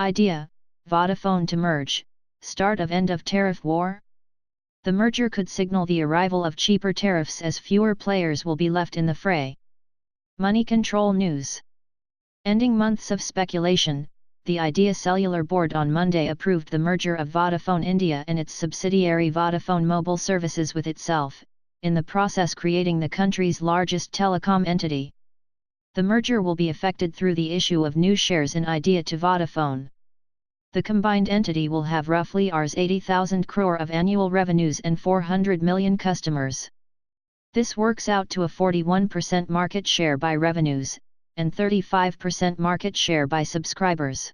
Idea, Vodafone to merge, start of end of tariff war? The merger could signal the arrival of cheaper tariffs as fewer players will be left in the fray. Money Control News. Ending months of speculation, the Idea Cellular Board on Monday approved the merger of Vodafone India and its subsidiary Vodafone Mobile Services with itself, in the process creating the country's largest telecom entity. The merger will be effected through the issue of new shares in Idea to Vodafone. The combined entity will have roughly Rs 80,000 crore of annual revenues and 400 million customers. This works out to a 41% market share by revenues, and 35% market share by subscribers.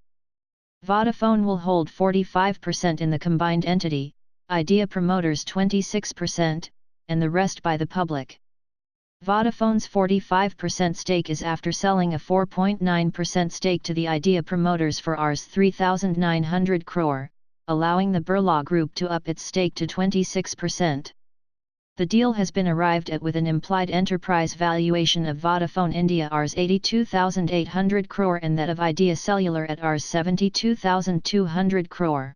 Vodafone will hold 45% in the combined entity, Idea promoters 26%, and the rest by the public. Vodafone's 45% stake is after selling a 4.9% stake to the Idea promoters for Rs 3,900 crore, allowing the Birla Group to up its stake to 26%. The deal has been arrived at with an implied enterprise valuation of Vodafone India Rs 82,800 crore and that of Idea Cellular at Rs 72,200 crore.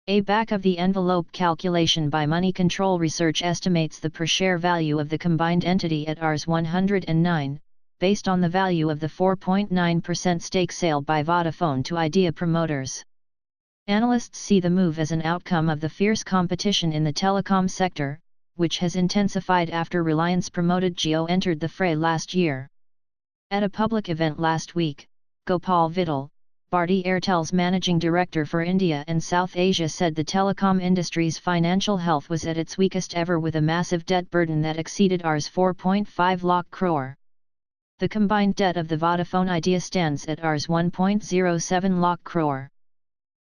A back-of-the-envelope calculation by Money Control Research estimates the per-share value of the combined entity at Rs 109, based on the value of the 4.9% stake sale by Vodafone to Idea promoters. Analysts see the move as an outcome of the fierce competition in the telecom sector, which has intensified after Reliance-promoted Jio entered the fray last year. At a public event last week, Gopal Vittal, Bharti Airtel's managing director for India and South Asia, said the telecom industry's financial health was at its weakest ever with a massive debt burden that exceeded Rs 4.5 lakh crore. The combined debt of the Vodafone Idea stands at Rs 1.07 lakh crore.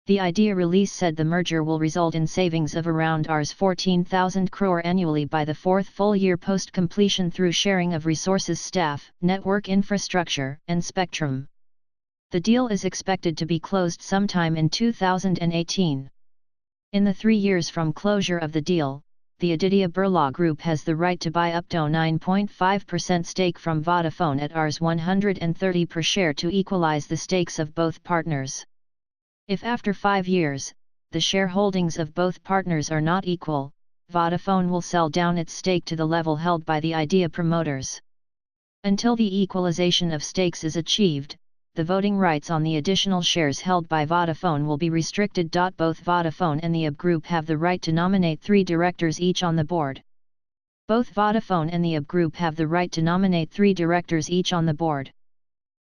The Idea release said the merger will result in savings of around Rs 14,000 crore annually by the fourth full year post-completion through sharing of resources, staff, network infrastructure, and spectrum. The deal is expected to be closed sometime in 2018. In the 3 years from closure of the deal, the Aditya Birla Group has the right to buy up to 9.5% stake from Vodafone at Rs 130 per share to equalize the stakes of both partners. If after 5 years, the shareholdings of both partners are not equal, Vodafone will sell down its stake to the level held by the Idea promoters. Until the equalization of stakes is achieved, the voting rights on the additional shares held by Vodafone will be restricted. Both Vodafone and the IB Group have the right to nominate 3 directors each on the board. Both Vodafone and the IB Group have the right to nominate 3 directors each on the board.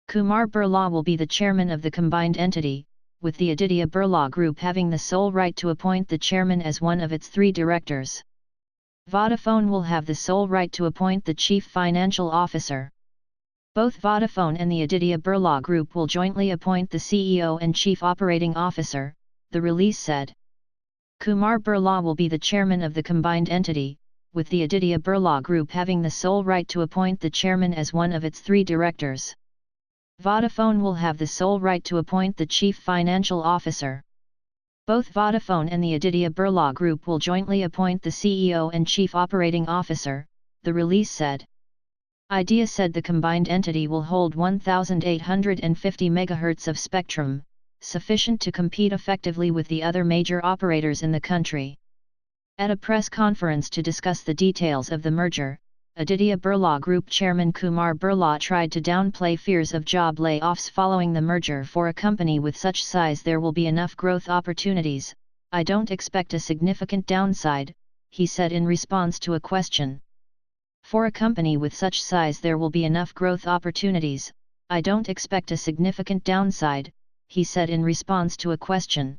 Kumar Birla will be the chairman of the combined entity, with the Aditya Birla Group having the sole right to appoint the chairman as one of its 3 directors. Vodafone will have the sole right to appoint the chief financial officer. Both Vodafone and the Aditya Birla Group will jointly appoint the CEO and Chief Operating Officer, the release said. Kumar Birla will be the chairman of the combined entity, with the Aditya Birla Group having the sole right to appoint the chairman as one of its 3 directors. Vodafone will have the sole right to appoint the Chief Financial Officer. Both Vodafone and the Aditya Birla Group will jointly appoint the CEO and Chief Operating Officer, the release said. Idea said the combined entity will hold 1,850 MHz of spectrum, sufficient to compete effectively with the other major operators in the country. At a press conference to discuss the details of the merger, Aditya Birla Group chairman Kumar Birla tried to downplay fears of job layoffs following the merger. For a company with such size there will be enough growth opportunities, I don't expect a significant downside, he said in response to a question. For a company with such size there will be enough growth opportunities, I don't expect a significant downside, he said in response to a question.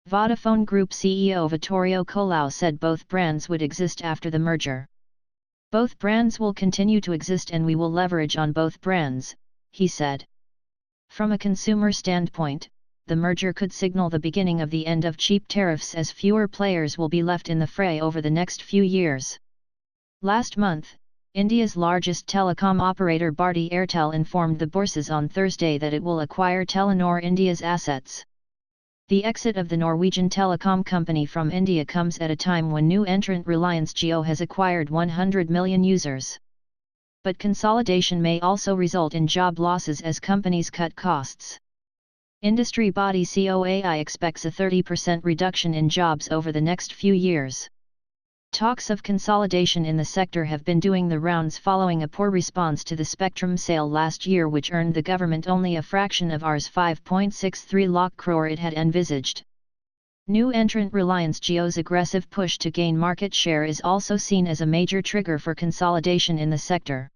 Vodafone Group CEO Vittorio Colau said both brands would exist after the merger. Both brands will continue to exist and we will leverage on both brands, he said. From a consumer standpoint, the merger could signal the beginning of the end of cheap tariffs as fewer players will be left in the fray over the next few years. Last month, India's largest telecom operator Bharti Airtel informed the bourses on Thursday that it will acquire Telenor India's assets. The exit of the Norwegian telecom company from India comes at a time when new entrant Reliance Jio has acquired 100 million users. But consolidation may also result in job losses as companies cut costs. Industry body COAI expects a 30% reduction in jobs over the next few years. Talks of consolidation in the sector have been doing the rounds following a poor response to the spectrum sale last year, which earned the government only a fraction of Rs 5.63 lakh crore it had envisaged. New entrant Reliance Jio's aggressive push to gain market share is also seen as a major trigger for consolidation in the sector.